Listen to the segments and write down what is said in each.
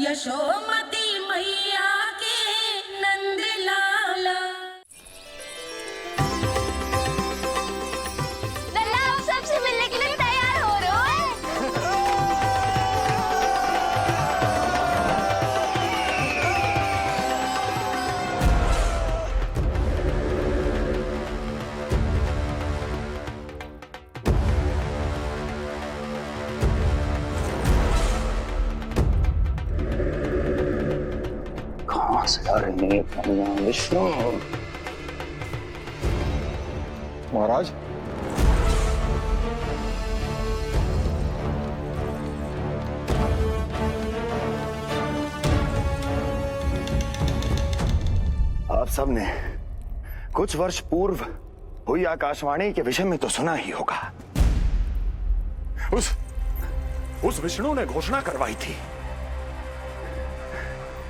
यशोमती मैया के नंद लाला। लल्ला आप सबसे मिलने के लिए तैयार हो रहे हो? कहाँ से आ रही है भगवान विष्णु? महाराज, आप सबने कुछ वर्ष पूर्व हुई आकाशवाणी के विषय में तो सुना ही होगा। उस विष्णु ने घोषणा करवाई थी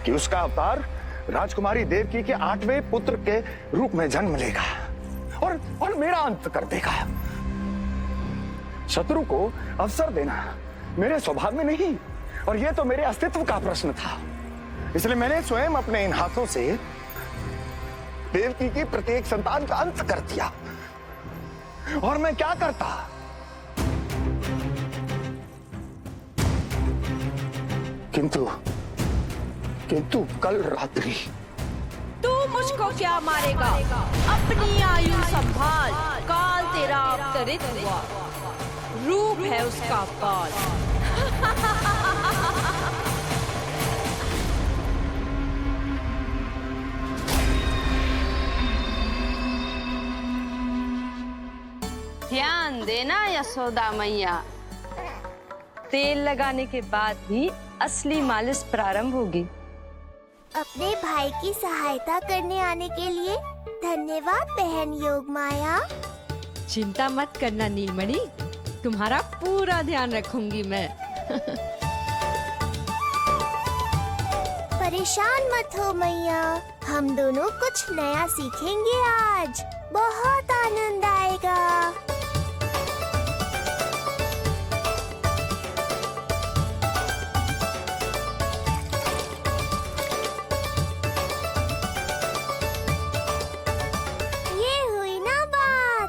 कि उसका अवतार राजकुमारी देवकी के 8वें पुत्र के रूप में जन्म लेगा और मेरा अंत कर देगा। शत्रु को अवसर देना मेरे स्वभाव में नहीं, और यह तो मेरे अस्तित्व का प्रश्न था। इसलिए मैंने स्वयं अपने इन हाथों से देवकी की प्रत्येक संतान का अंत कर दिया। और मैं क्या करता? किंतु कल रात्रि तू मुझको क्या मारेगा? अपनी आयु संभाल, काल तेरा अवतरित हुआ, रूप है उसका काल। ध्यान देना यशोदा मैया, तेल लगाने के बाद ही असली मालिश प्रारंभ होगी। अपने भाई की सहायता करने आने के लिए धन्यवाद बहन योगमाया। चिंता मत करना नीलमणि, तुम्हारा पूरा ध्यान रखूंगी मैं। परेशान मत हो मैया, हम दोनों कुछ नया सीखेंगे आज। बहुत आनंद आएगा। ये हुई ना बात,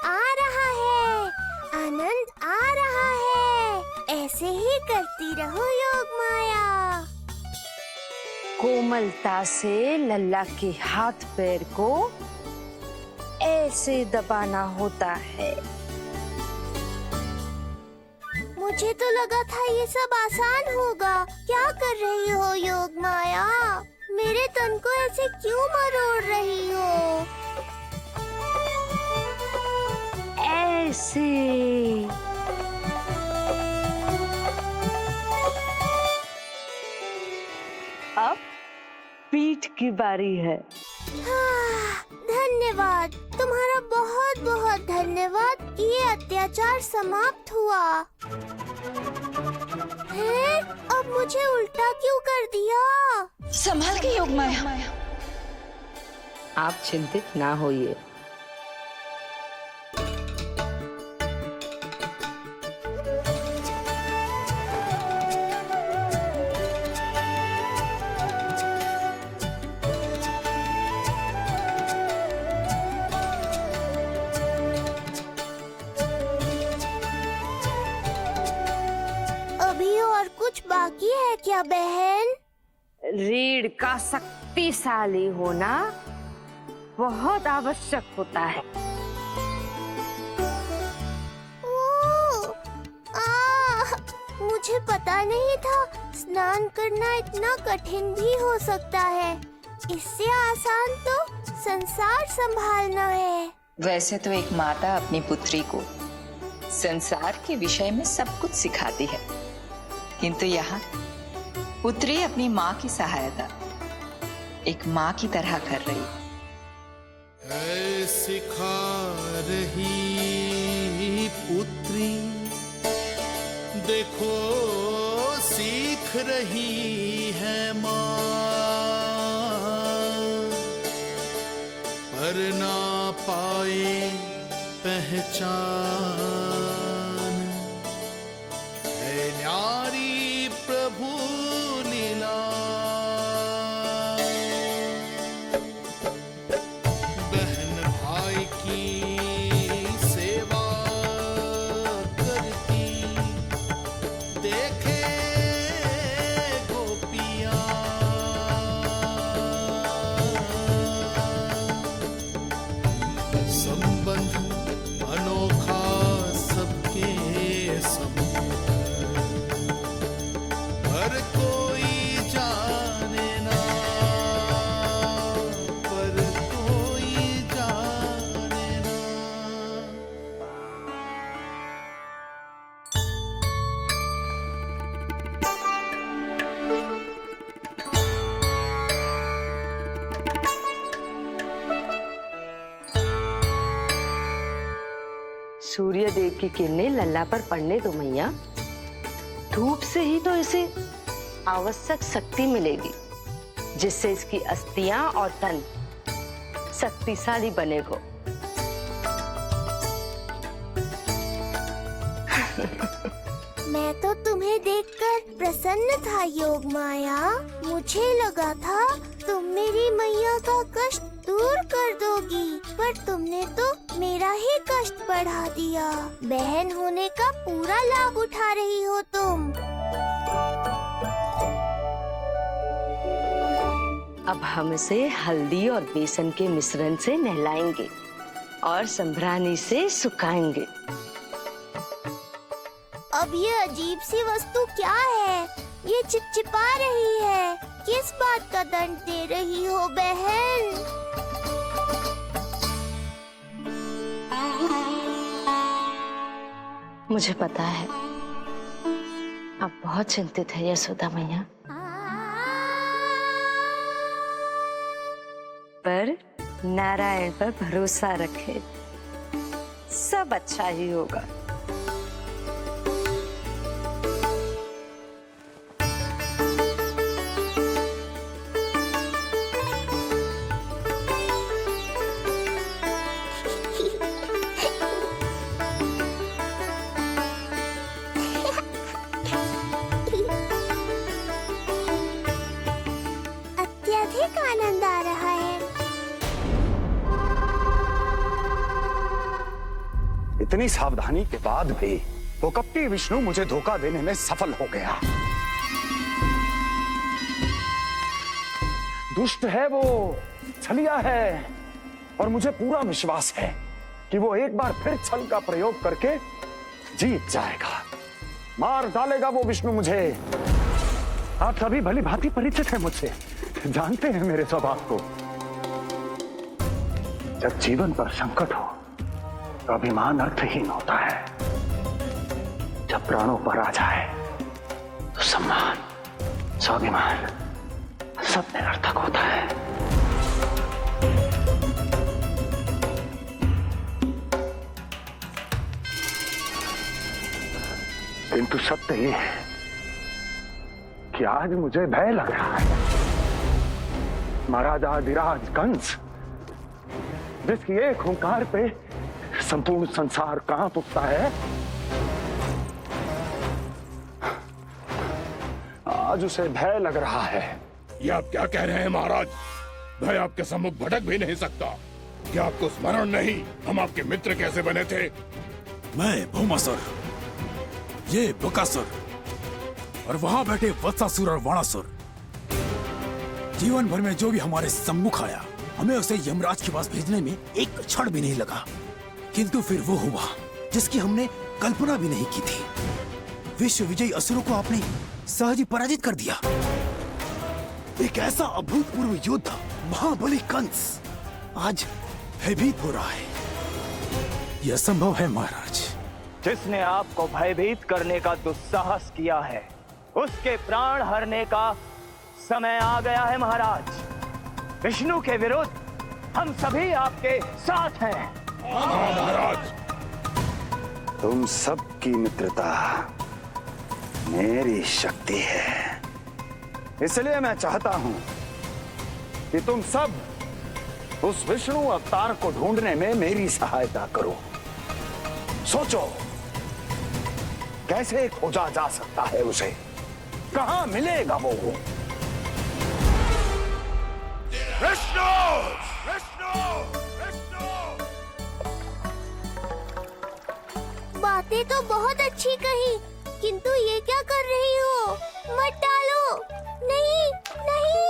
आ रहा है, आनंद आ रहा है। ऐसे ही करती रहो योगमाया। कोमलता से लल्ला के हाथ पैर को ऐसे दबाना होता है। मुझे तो लगा था ये सब आसान होगा। क्या कर रही हो योगमाया? मेरे तन को ऐसे क्यों मरोड़ रही हो? ऐसे अब पीठ की बारी है। धन्यवाद, तुम्हारा बहुत बहुत धन्यवाद। ये अत्याचार समाप्त हुआ है। अब मुझे उल्टा क्यों कर दिया? संभाल के योगमाया। आप चिंतित ना होइए। अभी और कुछ बाकी है क्या बहन? रीढ़ का शक्तिशाली होना बहुत आवश्यक होता है। मुझे पता नहीं था स्नान करना इतना कठिन भी हो सकता है। इससे आसान तो संसार संभालना है। वैसे तो एक माता अपनी पुत्री को संसार के विषय में सब कुछ सिखाती है, किंतु यहाँ पुत्री अपनी माँ की सहायता एक माँ की तरह कर रही है। सिखा रही पुत्री, देखो सीख रही है माँ, पर ना पाए पहचान है न्यारी प्रभु लीला सूर्य देव की किरणें लल्ला पर पड़ने दो मैया। धूप से ही तो इसे आवश्यक शक्ति मिलेगी, जिससे इसकी अस्थियां और तन शक्तिशाली बनेगा। मैं तो तुम्हें देखकर प्रसन्न था योग माया। मुझे लगा था तुम मेरी मैया का कष्ट दूर कर दोगी, पर तुमने तो मेरा ही कष्ट बढ़ा दिया। बहन होने का पूरा लाभ उठा रही हो तुम। अब हम इसे हल्दी और बेसन के मिश्रण से नहलाएंगे और संभरानी से सुखाएंगे। अब ये अजीब सी वस्तु क्या है? ये चिपचिपा रही है। किस बात का दंड दे रही हो बहन? मुझे पता है आप बहुत चिंतित है यशोदा मैया, पर नारायण पर भरोसा रखे, सब अच्छा ही होगा। अत्यधिक आनंद आ रहा है। इतनी सावधानी के बाद भी वो कपटी विष्णु मुझे धोखा देने में सफल हो गया। दुष्ट है वो, छलिया है, और मुझे पूरा विश्वास है कि वो एक बार फिर छल का प्रयोग करके जीत जाएगा। मार डालेगा वो विष्णु मुझे। आप सभी भली भांति परिचित हैं मुझसे, जानते हैं मेरे स्वभाव को। जब जीवन पर संकट हो तो अभिमान अर्थहीन होता है, जब प्राणों पर आ जाए तो सम्मान, स्वाभिमान सब निरर्थक होता है। किंतु सत्य ये है कि आज मुझे भय लग रहा है। महाराजाधिराज कंस, जिसकी एक हुंकार पे संपूर्ण संसार कांप उठता है, आज उसे भय लग रहा है। ये आप क्या कह रहे हैं महाराज? भय आपके सम्मुख भटक भी नहीं सकता। क्या आपको स्मरण नहीं हम आपके मित्र कैसे बने थे? मैं भौमासुर, ये बकासुर, और वहां बैठे वत्सासुर और वाणासुर। जीवन भर में जो भी हमारे सम्मुख आया, हमें उसे यमराज के पास भेजने में एक क्षण भी नहीं लगा। किंतु फिर वो हुआ जिसकी हमने कल्पना भी नहीं की थी। विश्व विजयी असुरों को आपने सहज ही पराजित कर दिया। एक ऐसा अभूतपूर्व योद्धा महाबली कंस आज भयभीत हो रहा है। यह संभव है महाराज। जिसने आपको भयभीत करने का दुस्साहस किया है, उसके प्राण हरने का समय आ गया है महाराज। विष्णु के विरुद्ध हम सभी आपके साथ हैं। हाँ महाराज। तुम सबकी मित्रता मेरी शक्ति है, इसलिए मैं चाहता हूं कि तुम सब उस विष्णु अवतार को ढूंढने में मेरी सहायता करो। सोचो कैसे खोजा जा सकता है उसे, कहां मिलेगा वो? विष्णु! विष्णु! विष्णु! बातें तो बहुत अच्छी कही, किंतु ये क्या कर रही हो? मत डालो। नहीं, नहीं।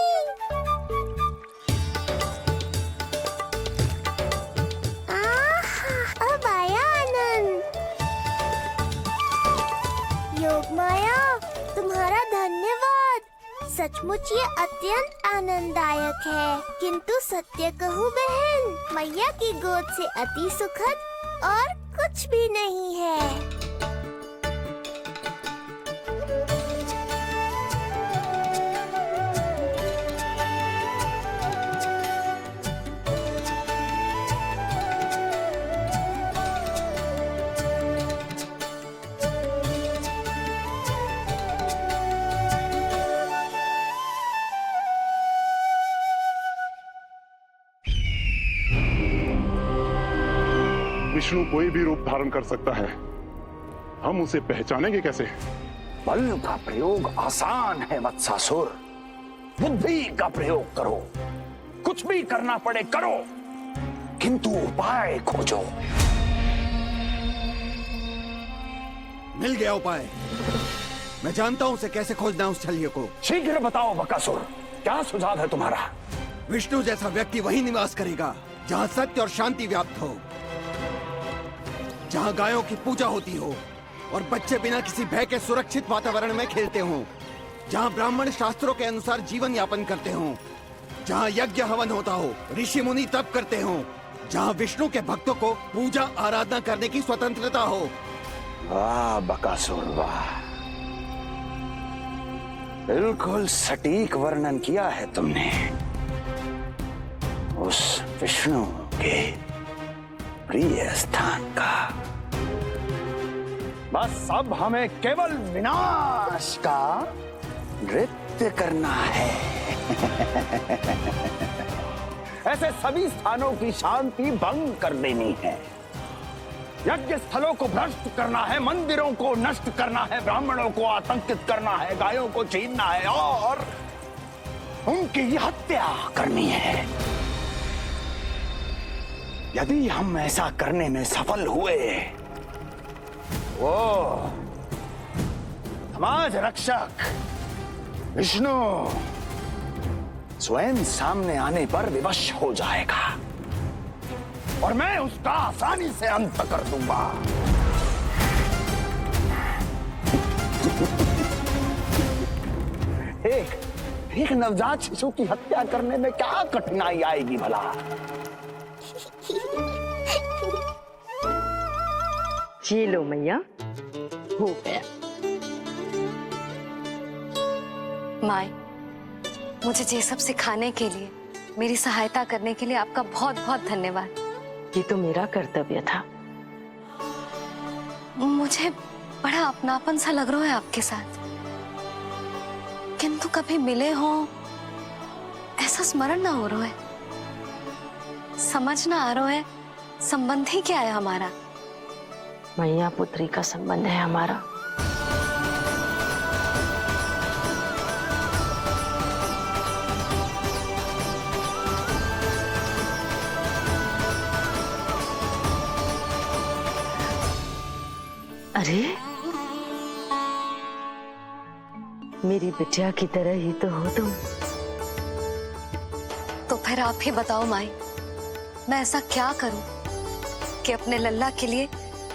अब आया आनंद। योग माया, तुम्हारा धन्यवाद। सचमुच ये अत्यंत आनंददायक है। किंतु सत्य कहूँ बहन, मैया की गोद से अति सुखद और कुछ भी नहीं है। विष्णु कोई भी रूप धारण कर सकता है, हम उसे पहचानेंगे कैसे? बल का प्रयोग आसान है वत्सासुर, बुद्धि का प्रयोग करो। कुछ भी करना पड़े करो, किंतु उपाय खोजो। मिल गया उपाय। मैं जानता हूं उसे कैसे खोजना है, उस छलिए को। शीघ्र बताओ बकासुर, क्या सुझाव है तुम्हारा? विष्णु जैसा व्यक्ति वही निवास करेगा जहां सत्य और शांति व्याप्त हो, जहां गायों की पूजा होती हो और बच्चे बिना किसी भय के सुरक्षित वातावरण में खेलते हों, जहां ब्राह्मण शास्त्रों के अनुसार जीवन यापन करते हों, जहां यज्ञ हवन होता हो, ऋषि मुनि तप करते हों, जहां विष्णु के भक्तों को पूजा आराधना करने की स्वतंत्रता हो। वाह बकासुर वाह, बिल्कुल सटीक वर्णन किया है तुमने उस विष्णु के प्रिय स्थान का। बस अब हमें केवल विनाश का नृत्य करना है। ऐसे सभी स्थानों की शांति भंग कर देनी है, यज्ञ स्थलों को भ्रष्ट करना है, मंदिरों को नष्ट करना है, ब्राह्मणों को आतंकित करना है, गायों को छीनना है और उनकी हत्या करनी है। यदि हम ऐसा करने में सफल हुए, वो समाज रक्षक विष्णु स्वयं सामने आने पर विवश हो जाएगा और मैं उसका आसानी से अंत कर दूंगा। एक नवजात शिशु की हत्या करने में क्या कठिनाई आएगी भला? ये लो मैया, हो गया। माय, मुझे ये सब सिखाने के लिए, मेरी सहायता करने के लिए आपका बहुत बहुत धन्यवाद। ये तो मेरा कर्तव्य था। मुझे बड़ा अपनापन सा लग रहा है आपके साथ, किंतु कभी मिले हो ऐसा स्मरण ना हो रहा है, समझ ना आ रहा है संबंध ही क्या है हमारा। मैया पुत्री का संबंध है हमारा। अरे मेरी बिटिया की तरह ही तो हो तुम। तो फिर आप ही बताओ माई, मैं ऐसा क्या करूं कि अपने लल्ला के लिए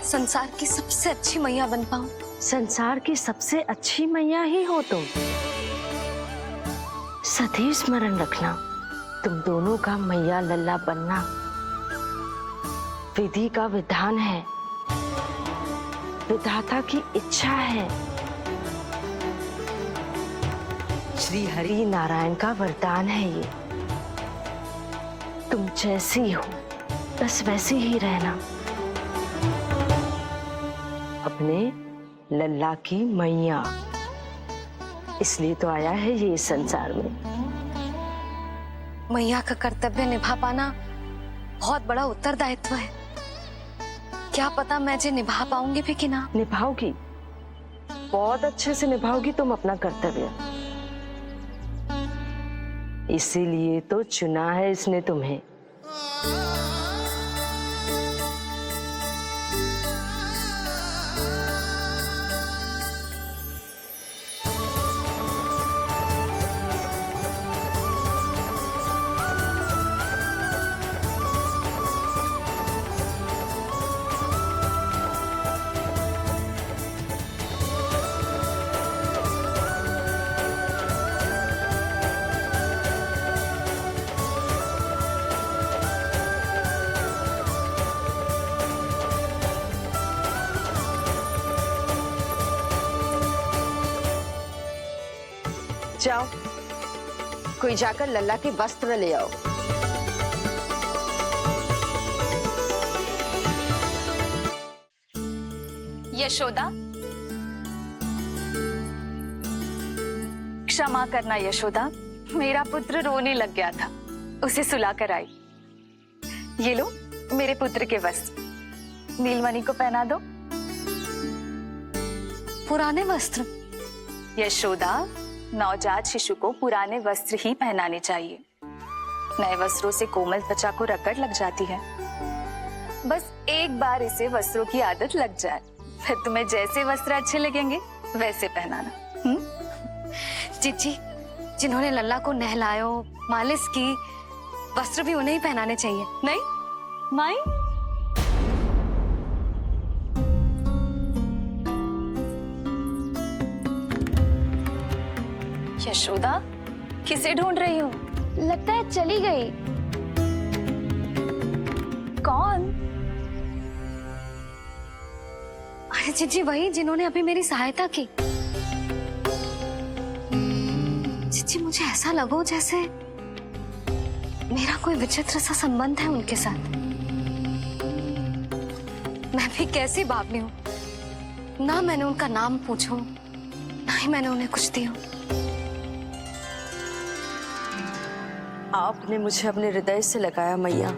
संसार की सबसे अच्छी मैया बन पाऊं? संसार की सबसे अच्छी मैया ही हो तुम। सदैव स्मरण रखना, तुम दोनों का मैया लल्ला बनना विधि का विधान है, विधाता की इच्छा है, श्री हरि नारायण का वरदान है। ये तुम जैसी हो बस वैसी ही रहना, अपने लल्ला की मैया। इसलिए तो आया है ये इस संसार में। मैया का कर्तव्य निभा पाना बहुत बड़ा उत्तरदायित्व है। क्या पता मैं जे निभा पाऊंगी भी कि ना। निभाओगी, बहुत अच्छे से निभाओगी तुम अपना कर्तव्य। इसीलिए तो चुना है इसने तुम्हें। जाओ, कोई जाकर लल्ला के वस्त्र ले आओ। यशोदा, क्षमा करना यशोदा, मेरा पुत्र रोने लग गया था, उसे सुलाकर आई। ये लो मेरे पुत्र के वस्त्र। नीलमणि को पहना दो। पुराने वस्त्र? यशोदा, नवजात शिशु को पुराने वस्त्र ही पहनाने चाहिए। नए वस्त्रों से कोमल त्वचा को रगड़ लग जाती है। बस एक बार इसे वस्त्रों की आदत लग जाए, फिर तुम्हें जैसे वस्त्र अच्छे लगेंगे वैसे पहनाना। जीजी, जिन्होंने लल्ला को नहलायो, मालिश की, वस्त्र भी उन्हें ही पहनाने चाहिए, नहीं माई? यशोदा, किसे ढूंढ रही हो? लगता है चली गई। कौन? अरे जीजी, वही जिन्होंने अभी मेरी सहायता की। जीजी, मुझे ऐसा लगो जैसे मेरा कोई विचित्र सा संबंध है उनके साथ। मैं भी कैसी बावली हूँ, ना मैंने उनका नाम पूछो, ना ही मैंने उन्हें कुछ दिया। आपने मुझे अपने हृदय से लगाया मैया।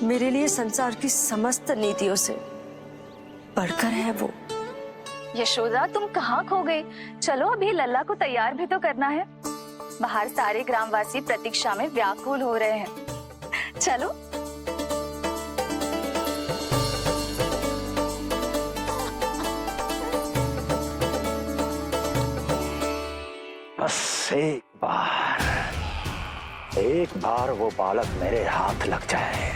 मेरे लिए संसार की समस्त नीतियों से बढ़कर है वो। यशोदा, तुम कहाँ खो गई? चलो, अभी लल्ला को तैयार भी तो करना है। बाहर सारे ग्रामवासी प्रतीक्षा में व्याकुल हो रहे हैं। चलो। बस एक बार वो बालक मेरे हाथ लग जाए।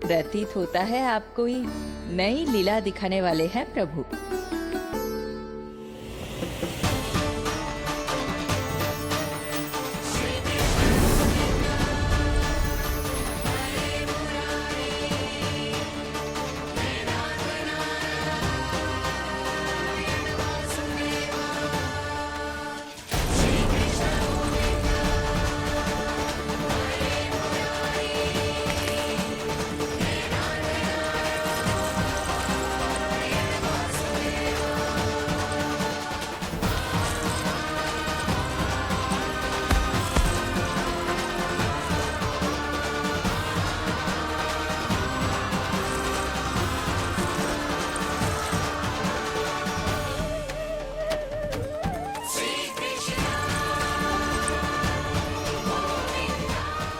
प्रतीत होता है आप कोई नई लीला दिखाने वाले हैं प्रभु।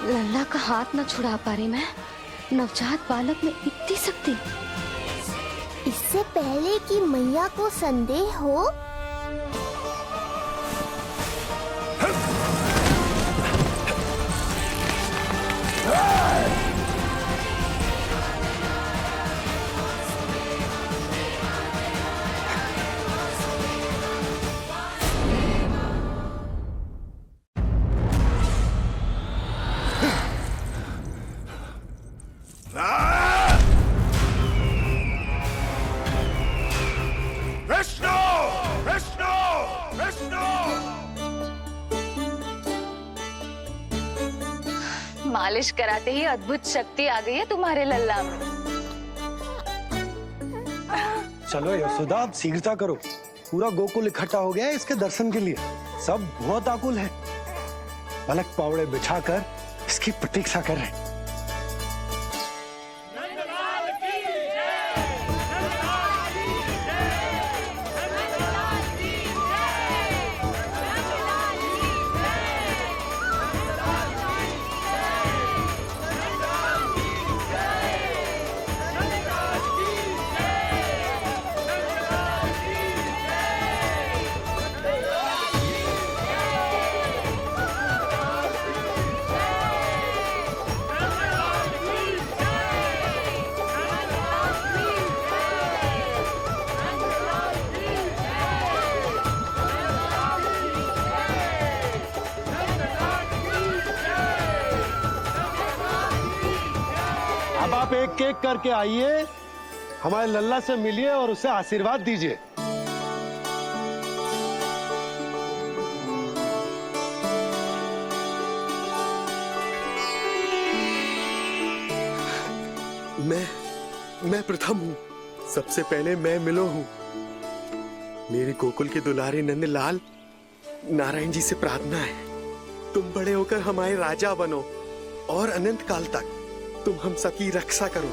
लल्ला का हाथ न छुड़ा पा रही मैं। नवजात बालक में इतनी शक्ति। इससे पहले कि मैया को संदेह हो, मालिश कराते ही अद्भुत शक्ति आ गई है तुम्हारे लल्ला में। चलो यशोदा, आप शीघ्रता करो। पूरा गोकुल इकट्ठा हो गया है इसके दर्शन के लिए। सब बहुत आकुल है। पलक पावड़े बिछाकर इसकी प्रतीक्षा कर रहे हैं। अब आप एक एक करके आइए, हमारे लल्ला से मिलिए और उसे आशीर्वाद दीजिए। मैं प्रथम हूँ। सबसे पहले मैं मिलो हूँ। मेरे गोकुल के दुलारे नंदलाल, नारायण जी से प्रार्थना है, तुम बड़े होकर हमारे राजा बनो और अनंत काल तक तुम हम सबकी रक्षा करो।